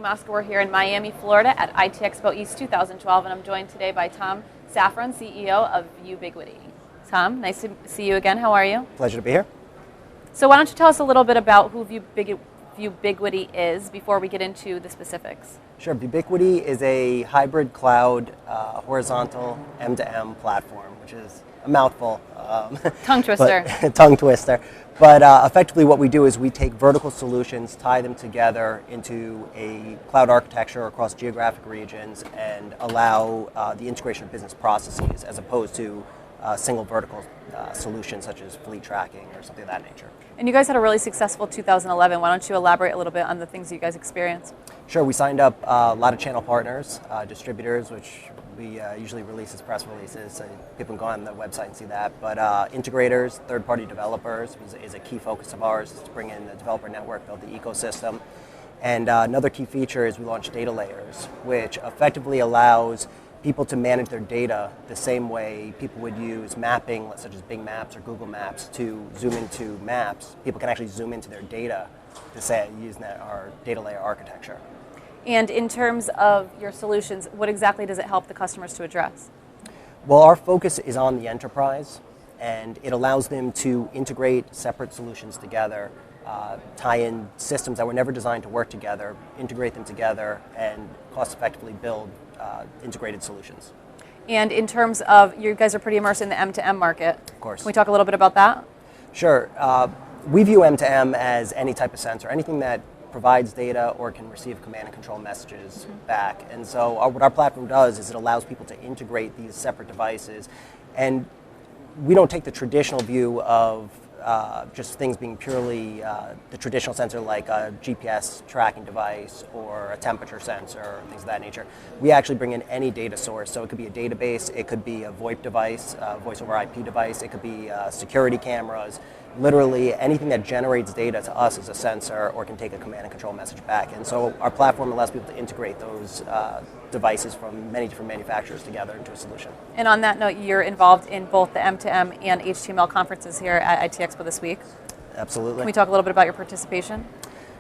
Mosca. We're here in Miami, Florida at IT Expo East 2012, and I'm joined today by Tom Shafron, CEO of Viewbiquity. Tom, nice to see you again. How are you? Pleasure to be here. So why don't you tell us a little bit about who Viewbiquity is before we get into the specifics? Sure. Viewbiquity is a hybrid cloud horizontal M2M platform, which is a mouthful. Tongue twister. Tongue twister. But effectively what we do is we take vertical solutions, tie them together into a cloud architecture across geographic regions, and allow the integration of business processes as opposed to single vertical solutions such as fleet tracking or something of that nature. And you guys had a really successful 2011. Why don't you elaborate a little bit on the things you guys experienced? Sure. We signed up a lot of channel partners, distributors, which we usually release as press releases, so people can go on the website and see that. But integrators, third-party developers is a key focus of ours, is to bring in the developer network, build the ecosystem. And another key feature is we launched data layers, which effectively allows people to manage their data the same way people would use mapping, such as Bing Maps or Google Maps, to zoom into maps. People can actually zoom into their data to say using our data layer architecture. And in terms of your solutions, what exactly does it help the customers to address? Well, our focus is on the enterprise, and it allows them to integrate separate solutions together, tie in systems that were never designed to work together, integrate them together, and cost-effectively build integrated solutions. And in terms of, you guys are pretty immersed in the M2M market. Of course. Can we talk a little bit about that? Sure. We view M2M as any type of sensor, anything that provides data or can receive command and control messages back. And so what our platform does is it allows people to integrate these separate devices. And we don't take the traditional view of just things being purely the traditional sensor like a GPS tracking device or a temperature sensor or things of that nature. We actually bring in any data source. So it could be a database, it could be a VoIP device, voice over IP device, it could be security cameras. Literally anything that generates data to us as a sensor or can take a command and control message back. And so our platform allows people to integrate those devices from many different manufacturers together into a solution. And on that note, you're involved in both the M2M and HTML conferences here at IT Expo this week. Absolutely. Can we talk a little bit about your participation?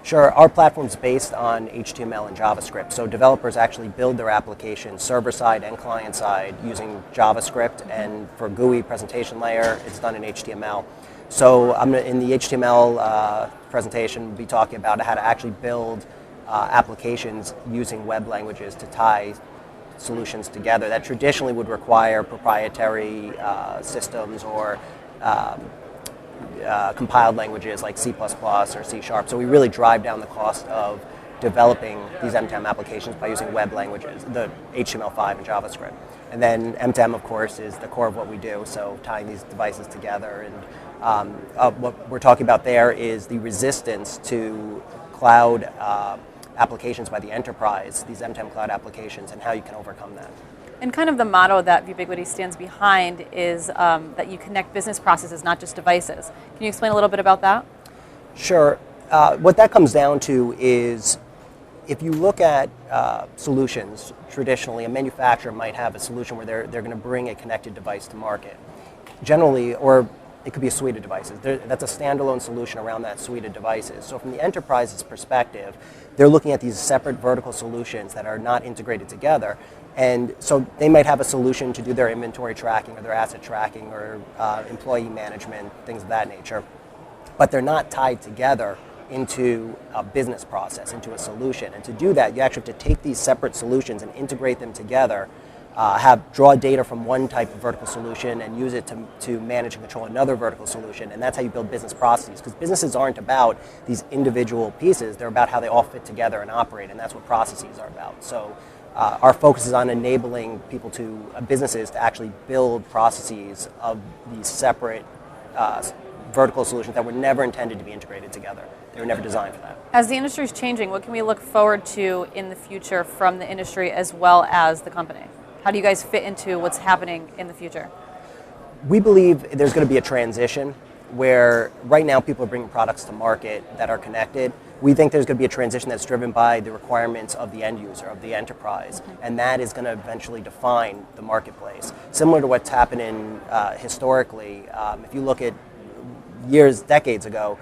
Sure. Our platform's based on HTML and JavaScript. So developers actually build their applications server-side and client-side using JavaScript. And for GUI presentation layer, it's done in HTML. So in the HTML presentation, we'll be talking about how to actually build applications using web languages to tie solutions together that traditionally would require proprietary systems or compiled languages like C++ or C#. So we really drive down the cost of developing these M2M applications by using web languages, the HTML5 and JavaScript. And then M2M, of course, is the core of what we do, so tying these devices together. And what we're talking about there is the resistance to cloud applications by the enterprise, these M2M cloud applications, and how you can overcome that. And kind of the motto that Viewbiquity stands behind is that you connect business processes, not just devices. Can you explain a little bit about that? Sure. What that comes down to is if you look at solutions, traditionally a manufacturer might have a solution where they're going to bring a connected device to market. Generally, or it could be a suite of devices. That's a standalone solution around that suite of devices. So from the enterprise's perspective, they're looking at these separate vertical solutions that are not integrated together. And so they might have a solution to do their inventory tracking or their asset tracking or employee management, things of that nature. But they're not tied together into a business process, into a solution. And to do that, you actually have to take these separate solutions and integrate them together, draw data from one type of vertical solution and use it to manage and control another vertical solution. And that's how you build business processes, because businesses aren't about these individual pieces, they're about how they all fit together and operate, and that's what processes are about. So our focus is on enabling people businesses to actually build processes of these separate vertical solutions that were never intended to be integrated together. They were never designed for that. As the industry is changing, what can we look forward to in the future from the industry as well as the company? How do you guys fit into what's happening in the future? We believe there's going to be a transition where right now people are bringing products to market that are connected. We think there's going to be a transition that's driven by the requirements of the end user, of the enterprise, and that is going to eventually define the marketplace. Similar to what's happening historically, if you look at decades ago,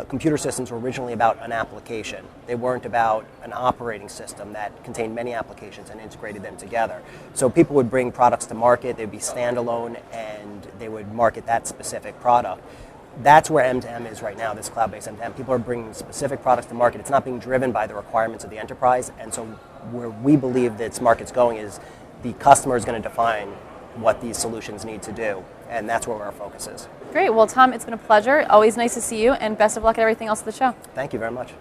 Computer systems were originally about an application. They weren't about an operating system that contained many applications and integrated them together. So people would bring products to market, they'd be standalone, and they would market that specific product. That's where M2M is right now, this cloud-based M2M. People are bringing specific products to market. It's not being driven by the requirements of the enterprise, and so where we believe this market's going is the customer is going to define what these solutions need to do, and that's where our focus is. Great. Well, Tom, it's been a pleasure. Always nice to see you, and best of luck at everything else at the show. Thank you very much.